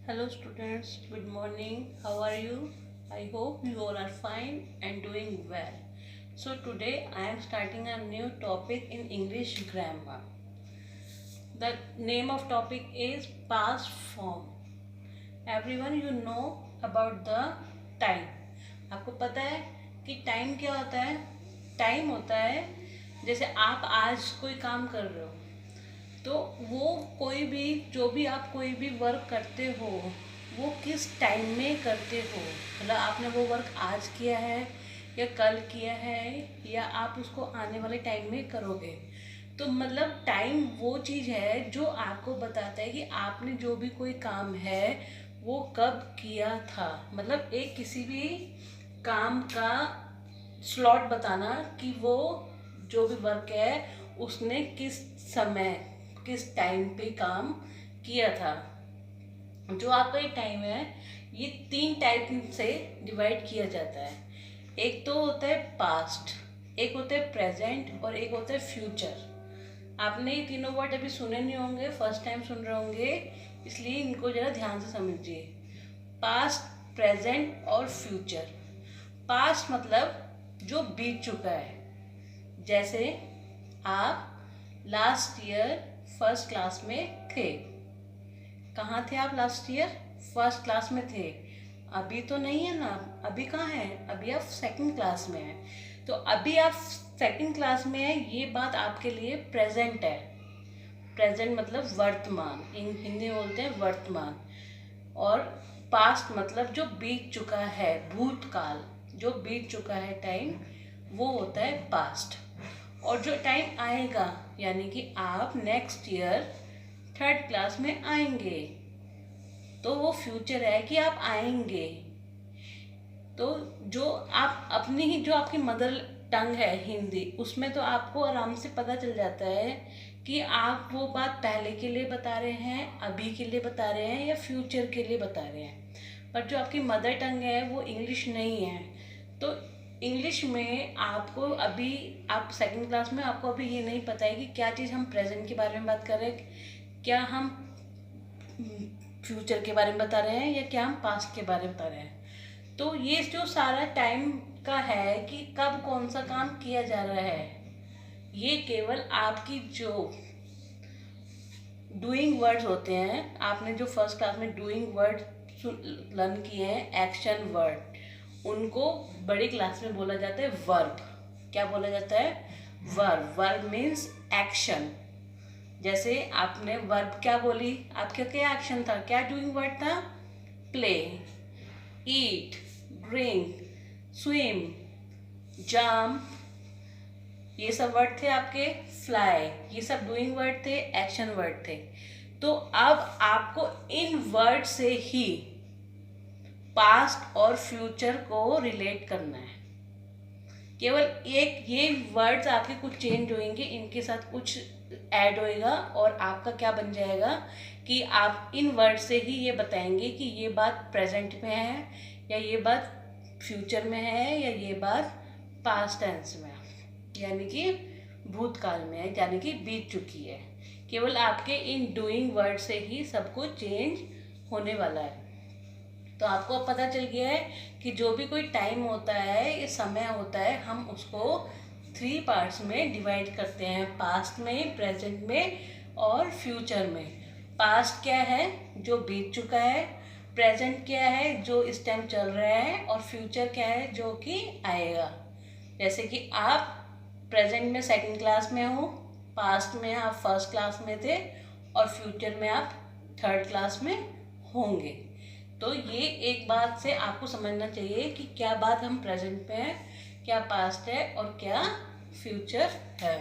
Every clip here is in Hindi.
Hello students, good morning. How are you? I hope you all are fine and doing well. So today I am starting a new topic in English grammar. The name of topic is past form. Everyone you know about the time. आपको पता है कि टाइम क्या होता है? टाइम होता है जैसे आप आज कोई काम कर रहे हो तो वो कोई भी जो भी आप कोई भी वर्क करते हो वो किस टाइम में करते हो। मतलब आपने वो वर्क आज किया है या कल किया है या आप उसको आने वाले टाइम में करोगे। तो मतलब टाइम वो चीज़ है जो आपको बताता है कि आपने जो भी कोई काम है वो कब किया था। मतलब एक किसी भी काम का स्लॉट बताना कि वो जो भी वर्क है उसने किस समय किस टाइम पे काम किया था। जो आपका ये टाइम है ये 3 टाइप से डिवाइड किया जाता है। एक तो होता है पास्ट, एक होता है प्रेजेंट और एक होता है फ्यूचर। आपने ये तीनों वर्ड अभी सुने नहीं होंगे, फर्स्ट टाइम सुन रहे होंगे, इसलिए इनको जरा ध्यान से समझिए। पास्ट, प्रेजेंट और फ्यूचर। पास्ट मतलब जो बीत चुका है। जैसे आप लास्ट ईयर फर्स्ट क्लास में थे। कहाँ थे आप लास्ट ईयर? फर्स्ट क्लास में थे। अभी तो नहीं है ना, अभी कहाँ है? अभी आप सेकंड क्लास में हैं। तो अभी आप सेकंड क्लास में हैं, ये बात आपके लिए प्रेजेंट है। प्रेजेंट मतलब वर्तमान, हिंदी में बोलते हैं वर्तमान। और पास्ट मतलब जो बीत चुका है, भूतकाल, जो बीत चुका है टाइम, वो होता है पास्ट। और जो टाइम आएगा यानी कि आप नेक्स्ट ईयर थर्ड क्लास में आएंगे तो वो फ्यूचर है कि आप आएंगे। तो जो आप अपनी ही जो आपकी मदर टंग है हिंदी, उसमें तो आपको आराम से पता चल जाता है कि आप वो बात पहले के लिए बता रहे हैं, अभी के लिए बता रहे हैं या फ्यूचर के लिए बता रहे हैं। पर जो आपकी मदर टंग है वो इंग्लिश नहीं है। तो इंग्लिश में आपको अभी, आप सेकंड क्लास में, आपको अभी ये नहीं पता है कि क्या चीज़ हम प्रेजेंट के बारे में बात कर रहे हैं, क्या हम फ्यूचर के बारे में बता रहे हैं या क्या हम पास्ट के बारे में बता रहे हैं। तो ये जो सारा टाइम का है कि कब कौन सा काम किया जा रहा है, ये केवल आपकी जो डूइंग वर्ड्स होते हैं, आपने जो फर्स्ट क्लास में डूइंग वर्ड लर्न किए हैं, एक्शन वर्ड, उनको बड़ी क्लास में बोला जाता है वर्ब। क्या बोला जाता है? वर्ब। Verb means action. जैसे आपने वर्ब क्या बोली, आपका क्या एक्शन था, क्या डूइंग वर्ड था? प्ले, ईट, ड्रिंक, स्विम, जम्प, ये सब वर्ड थे आपके। फ्लाई, ये सब डूइंग वर्ड थे, एक्शन वर्ड थे। तो अब आपको इन वर्ड से ही पास्ट और फ्यूचर को रिलेट करना है। केवल एक ये वर्ड्स आपके कुछ चेंज होंगे, इनके साथ कुछ ऐड होएगा और आपका क्या बन जाएगा कि आप इन वर्ड से ही ये बताएंगे कि ये बात प्रेजेंट में है या ये बात फ्यूचर में है या ये बात पास्ट टेंस में है, यानी कि भूतकाल में है, यानी कि बीत चुकी है। केवल आपके इन डूइंग वर्ड से ही सब कुछ चेंज होने वाला है। तो आपको अब पता चल गया है कि जो भी कोई टाइम होता है, ये समय होता है, हम उसको 3 पार्ट्स में डिवाइड करते हैं, पास्ट में, प्रेजेंट में और फ्यूचर में। पास्ट क्या है? जो बीत चुका है। प्रेजेंट क्या है? जो इस टाइम चल रहा है। और फ्यूचर क्या है? जो कि आएगा। जैसे कि आप प्रेजेंट में सेकंड क्लास में हो, पास्ट में आप फर्स्ट क्लास में थे और फ्यूचर में आप थर्ड क्लास में होंगे। तो ये एक बात से आपको समझना चाहिए कि क्या बात हम प्रेजेंट में है, क्या पास्ट है और क्या फ्यूचर है।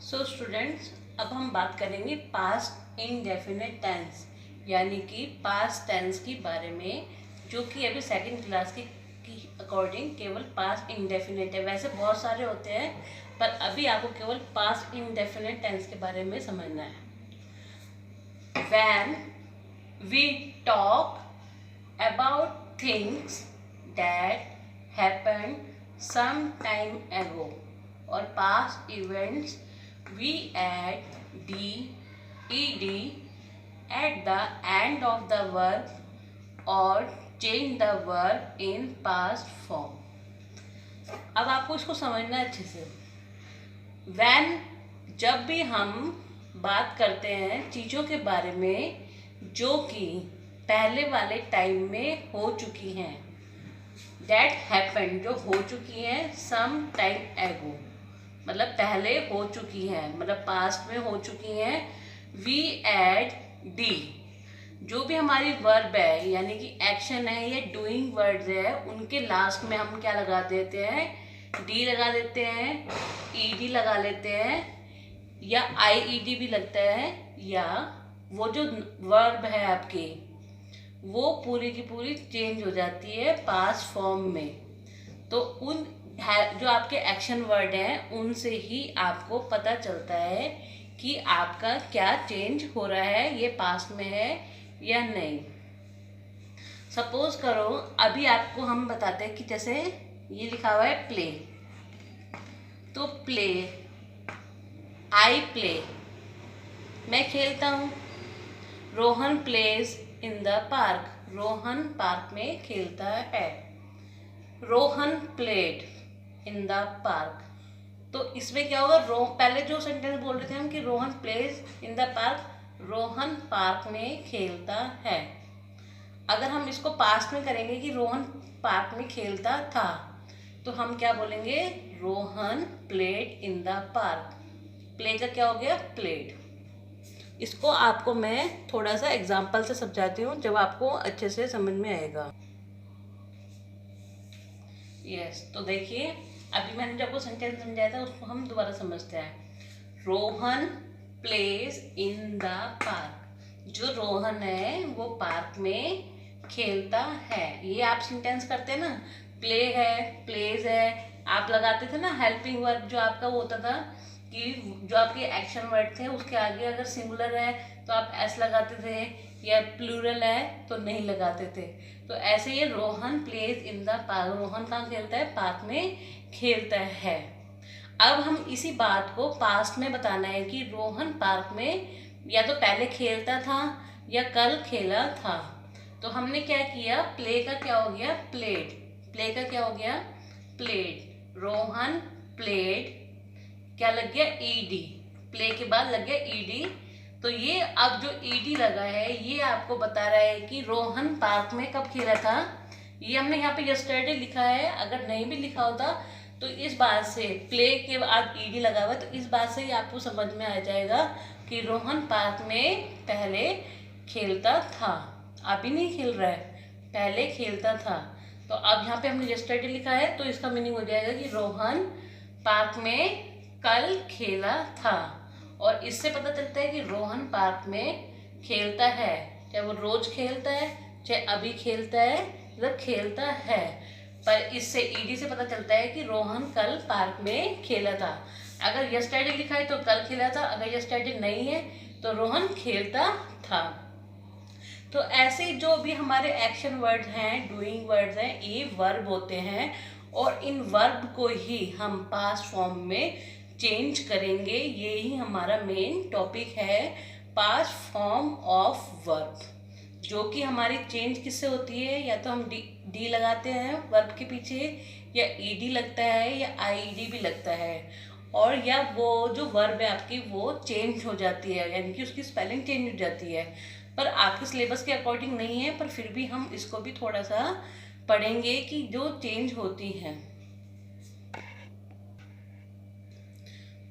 सो स्टूडेंट्स, अब हम बात करेंगे पास्ट इंडेफिनिट टेंस, यानी कि पास्ट टेंस के बारे में, जो कि अभी सेकंड क्लास की अकॉर्डिंग केवल पास्ट इंडेफिनिट है। वैसे बहुत सारे होते हैं पर अभी आपको केवल पास्ट इंडेफिनिट टेंस के बारे में समझना है। When we talk about things that happened some time ago or past events, we add d, ed at the end of the verb or change the verb in past form. अब आपको इसको समझना है अच्छे से. when, जब भी हम बात करते हैं चीज़ों के बारे में जो कि पहले वाले टाइम में हो चुकी हैं, that happened, जो हो चुकी हैं some time ago, मतलब पहले हो चुकी हैं, मतलब पास्ट में हो चुकी हैं. वी एड डी, जो भी हमारी वर्ब है यानी कि एक्शन है या डूइंग वर्ड्स है, उनके लास्ट में हम क्या लगा देते हैं, डी लगा देते हैं, ईडी लगा लेते हैं, या आईईडी भी लगता है, या वो जो वर्ब है आपकी वो पूरी की पूरी चेंज हो जाती है पास्ट फॉर्म में. तो उन जो आपके एक्शन वर्ड हैं उनसे ही आपको पता चलता है कि आपका क्या चेंज हो रहा है, ये पास्ट में है या नहीं. सपोज करो अभी आपको हम बताते हैं कि जैसे ये लिखा हुआ है प्ले, तो प्ले, आई प्ले, मैं खेलता हूँ. Rohan plays in the park, Rohan park में खेलता है. Rohan played in the park, तो इसमें क्या होगा, पहले जो सेंटेंस बोल रहे थे हम कि Rohan plays in the park, Rohan park में खेलता है. अगर हम इसको पास्ट में करेंगे कि रोहन पार्क में खेलता था, तो हम क्या बोलेंगे, Rohan played in the park. Play का क्या हो गया, प्लेड. इसको आपको मैं थोड़ा सा एग्जाम्पल से समझाती हूँ, जब आपको अच्छे से समझ में आएगा. यस, तो देखिए अभी मैंने जो आपको सेंटेंस समझाया था उसको हम दोबारा समझते हैं. Rohan plays in the park, जो रोहन है वो पार्क में खेलता है. ये आप सेंटेंस करते हैं ना, प्ले है, प्लेज है, आप लगाते थे ना हेल्पिंग वर्ब, जो आपका वो होता था कि जो आपके एक्शन वर्ड थे उसके आगे अगर सिंगुलर है तो आप एस लगाते थे, या प्लूरल है तो नहीं लगाते थे. तो ऐसे ये Rohan plays in the park, Rohan कहाँ खेलता है, पार्क में खेलता है. अब हम इसी बात को पास्ट में बताना है कि रोहन पार्क में या तो पहले खेलता था या कल खेला था. तो हमने क्या किया, प्ले का क्या हो गया, प्लेड. प्ले का क्या हो गया, प्लेड. रोहन प्लेड, क्या लग गया, ईडी. प्ले के बाद लग गया ईडी. तो ये अब जो ईडी लगा है ये आपको बता रहा है कि रोहन पार्क में कब खेला था. ये हमने यहाँ पे यस्टरडे लिखा है, अगर नहीं भी लिखा होता तो इस बात से, प्ले के बाद ईडी लगा हुआ, तो इस बात से ही आपको समझ में आ जाएगा कि रोहन पार्क में पहले खेलता था, अभी नहीं खेल रहा है, पहले खेलता था. तो अब यहाँ पे हमने यस्टरडे लिखा है तो इसका मीनिंग हो जाएगा कि रोहन पार्क में कल खेला था. और इससे पता चलता है कि रोहन पार्क में खेलता है, चाहे वो रोज खेलता है चाहे अभी खेलता है, मतलब खेलता है. पर इससे ईडी से पता चलता है कि रोहन कल पार्क में खेला था. अगर यस्टरडे लिखा है तो कल खेला था, अगर यस्टरडे नहीं है तो रोहन खेलता था. तो ऐसे जो भी हमारे एक्शन वर्ड्स हैं, डूइंग वर्ड्स हैं, ये वर्ब होते हैं, और इन वर्ब को ही हम पास्ट फॉर्म में चेंज करेंगे. यही हमारा मेन टॉपिक है, पास्ट फॉर्म ऑफ वर्ब, जो कि हमारी चेंज किससे होती है, या तो हम डी लगाते हैं वर्ब के पीछे, या ईडी लगता है, या आईडी भी लगता है, और या वो जो वर्ब है आपकी वो चेंज हो जाती है, यानी कि उसकी स्पेलिंग चेंज हो जाती है. पर आपके सिलेबस के अकॉर्डिंग नहीं है, पर फिर भी हम इसको भी थोड़ा सा पढ़ेंगे कि जो चेंज होती हैं.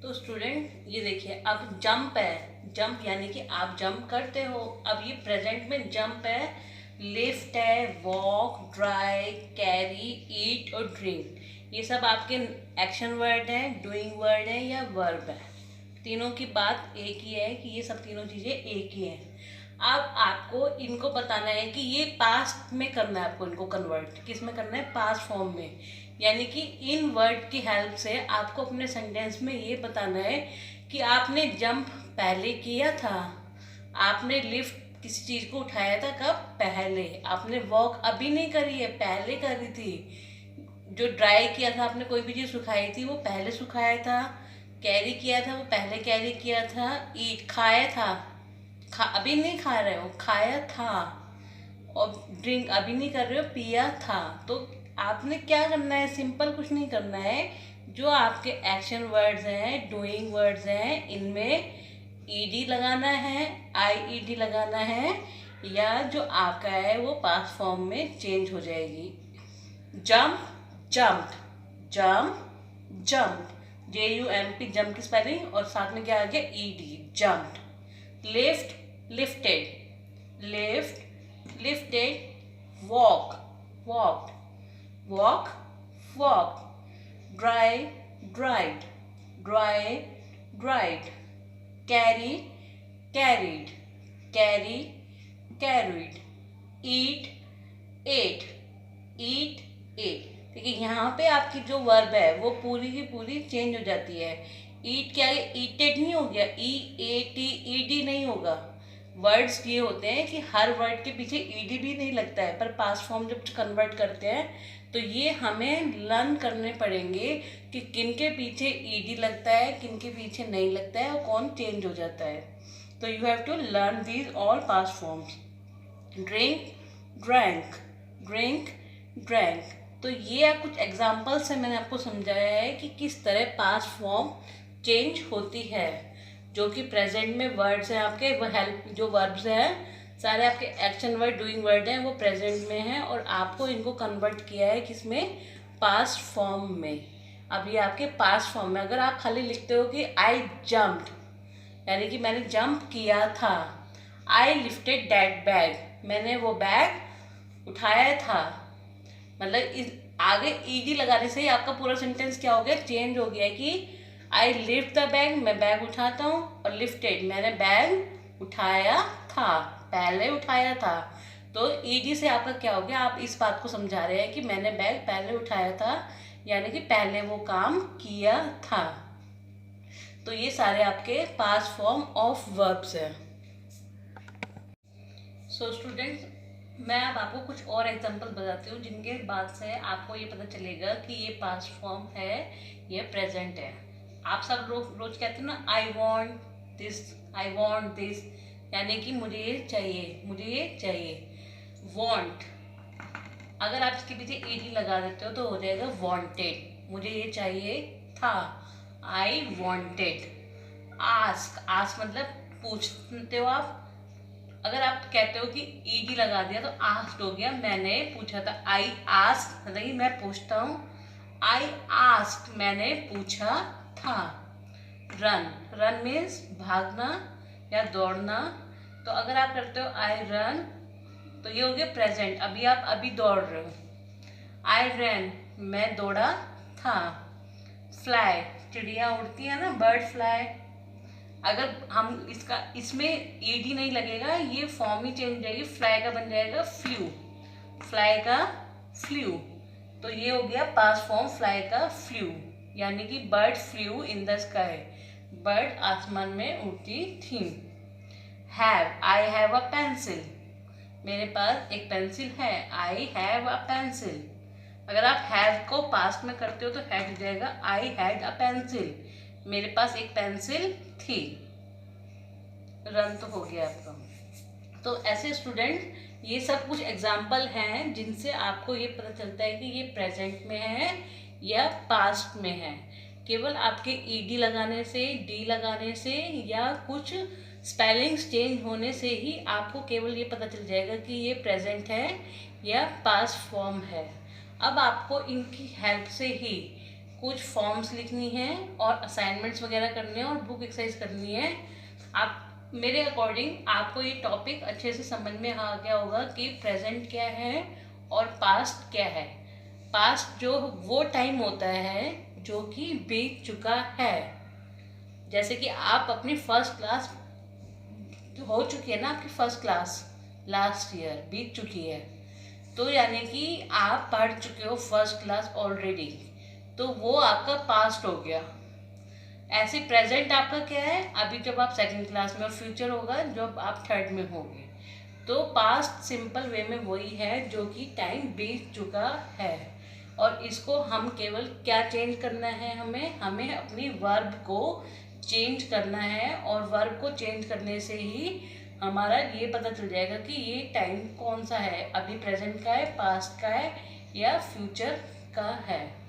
तो स्टूडेंट ये देखिए, अब जंप है, जंप यानी कि आप जंप करते हो. अब ये प्रेजेंट में जंप है, लिफ्ट है, वॉक, ड्राइव, कैरी, ईट और ड्रिंक, ये सब आपके एक्शन वर्ड हैं, डूइंग वर्ड हैं या वर्ब है. तीनों की बात एक ही है कि ये सब तीनों चीज़ें एक ही हैं. अब आपको इनको बताना है कि ये पास्ट में करना है, आपको इनको कन्वर्ट किस में करना है, पास्ट फॉर्म में. यानी कि इन वर्ड की हेल्प से आपको अपने सेंटेंस में ये बताना है कि आपने जंप पहले किया था, आपने लिफ्ट किसी चीज़ को उठाया था कब, पहले. आपने वॉक अभी नहीं करी है, पहले करी थी. जो ड्राई किया था, आपने कोई भी चीज़ सुखाई थी वो पहले सुखाया था. कैरी किया था वो पहले कैरी किया था. ईट खाया था, अभी नहीं खा रहे हो, खाया था। और ड्रिंक अभी नहीं कर रहे हो, पिया था। तो आपने क्या करना है, सिंपल कुछ नहीं करना है। जो आपके एक्शन वर्ड्स हैं, डूइंग वर्ड्स हैं, इनमें ईडी लगाना है, आईईडी लगाना है, या जो आपका है वो पास्ट फॉर्म में चेंज हो जाएगी। Jump, jumped, jump, jumped, JUMP, jump की स्पेलिंग, और साथ में क्या आ गया, ED, jumped. Lift, lifted, lift, lifted, walk, walked, walk, walked, dry, dried, dry, dried, carry, carried, carry, carried, eat, ate, eat, ate। देखिए यहाँ पे आपकी जो वर्ब है वो पूरी की पूरी चेंज हो जाती है। ईट क्या है, ईटेड नहीं हो गया, EATED नहीं होगा। वर्ड्स ये होते हैं कि हर वर्ड के पीछे ईडी भी नहीं लगता है, पर पास्ट फॉर्म जब कन्वर्ट करते हैं तो ये हमें लर्न करने पड़ेंगे कि किन के पीछे ईडी लगता है, किन के पीछे नहीं लगता है, और कौन चेंज हो जाता है। तो you have to learn these all past forms. Drink, drank, drink, drank. तो ये कुछ एग्जाम्पल से मैंने आपको समझाया है कि किस तरह पास्ट फॉर्म चेंज होती है। जो कि प्रेजेंट में वर्ड्स हैं आपके, वो हेल्प, जो वर्ब्स हैं सारे आपके एक्शन वर्ड, डूइंग वर्ड हैं, वो प्रेजेंट में हैं, और आपको इनको कन्वर्ट किया है किसमें, पास्ट फॉर्म में। अब ये आपके पास्ट फॉर्म में, अगर आप खाली लिखते हो कि आई जम्प्ड, यानी कि मैंने जंप किया था। आई लिफ्टेड दैट बैग, मैंने वो बैग उठाया था। मतलब इस आगे ईडी लगाने से ही आपका पूरा सेंटेंस क्या हो गया, चेंज हो गया कि आई लिफ्ट द बैग, मैं बैग उठाता हूँ, और लिफ्टेड, मैंने बैग उठाया था, पहले उठाया था। तो ईडी से आपका क्या हो गया, आप इस बात को समझा रहे हैं कि मैंने बैग पहले उठाया था, यानी कि पहले वो काम किया था। तो ये सारे आपके पास्ट फॉर्म ऑफ वर्ब्स हैं। सो स्टूडेंट्स, मैं अब आपको कुछ और एग्जांपल बताती हूँ जिनके बाद से आपको ये पता चलेगा कि ये पास्ट फॉर्म है, ये प्रेजेंट है। आप सब रोज कहते हो ना, I want this, I want this, यानी कि मुझे ये चाहिए, मुझे ये चाहिए। वॉन्ट, अगर आप इसके पीछे ईडी लगा देते हो तो हो जाएगा वॉन्टेड, मुझे ये चाहिए था, आई वॉन्टेड। आस्क, आस्क मतलब पूछते हो आप। अगर आप कहते हो कि ईडी लगा दिया तो आस्क्ड हो गया, मैंने पूछा था। आई आस्क मतलब कि मैं पूछता हूँ, आई आस्क्ड मैंने पूछा था। रन, रन मीन्स भागना या दौड़ना। तो अगर आप करते हो आई रन तो ये हो गया प्रेजेंट, अभी आप अभी दौड़ रहे हो। आई रैन, मैं दौड़ा था। फ्लाई, चिड़िया उड़ती है ना, बर्ड फ्लाई। अगर हम इसमें ईडी नहीं लगेगा, ये फॉर्म ही चेंज हो जाएगी, फ्लाई का बन जाएगा फ्लू, फ्लाई का फ्लू। तो ये हो गया पास्ट फॉर्म फ्लाई का फ्लू, यानी कि bird flu in the sky, bird आसमान में उड़ती थी। Have, I have a pencil, मेरे पास एक पेंसिल है, आई हैव अ पेंसिल। अगर आप हैव को पास्ट में करते हो तो हैड हो जाएगा, आई हैड अ पेंसिल, मेरे पास एक पेंसिल थी। रन तो हो गया आपका। तो ऐसे स्टूडेंट, ये सब कुछ एग्जाम्पल हैं जिनसे आपको ये पता चलता है कि ये प्रेजेंट में है या पास्ट में है। केवल आपके ईडी लगाने से, डी लगाने से, या कुछ स्पेलिंग्स चेंज होने से ही आपको केवल ये पता चल जाएगा कि ये प्रेजेंट है या पास्ट फॉर्म है। अब आपको इनकी हेल्प से ही कुछ फॉर्म्स लिखनी है और असाइनमेंट्स वगैरह करने हैं और बुक एक्सरसाइज करनी है। आप मेरे अकॉर्डिंग आपको ये टॉपिक अच्छे से समझ में आ गया होगा कि प्रेजेंट क्या है और पास्ट क्या है। पास्ट जो वो टाइम होता है जो कि बीत चुका है। जैसे कि आप अपनी फर्स्ट क्लास हो चुकी है ना, आपकी फर्स्ट क्लास लास्ट ईयर बीत चुकी है, तो यानी कि आप पढ़ चुके हो फर्स्ट क्लास ऑलरेडी, तो वो आपका पास्ट हो गया। ऐसे प्रेजेंट आपका क्या है, अभी जब आप सेकंड क्लास में, और फ्यूचर होगा जब आप थर्ड में होंगे। तो पास्ट सिंपल वे में वही है जो कि टाइम बीत चुका है, और इसको हम केवल क्या चेंज करना है, हमें अपनी वर्ब को चेंज करना है, और वर्ब को चेंज करने से ही हमारा ये पता चल जाएगा कि ये टाइम कौन सा है, अभी प्रेजेंट का है, पास्ट का है या फ्यूचर का है।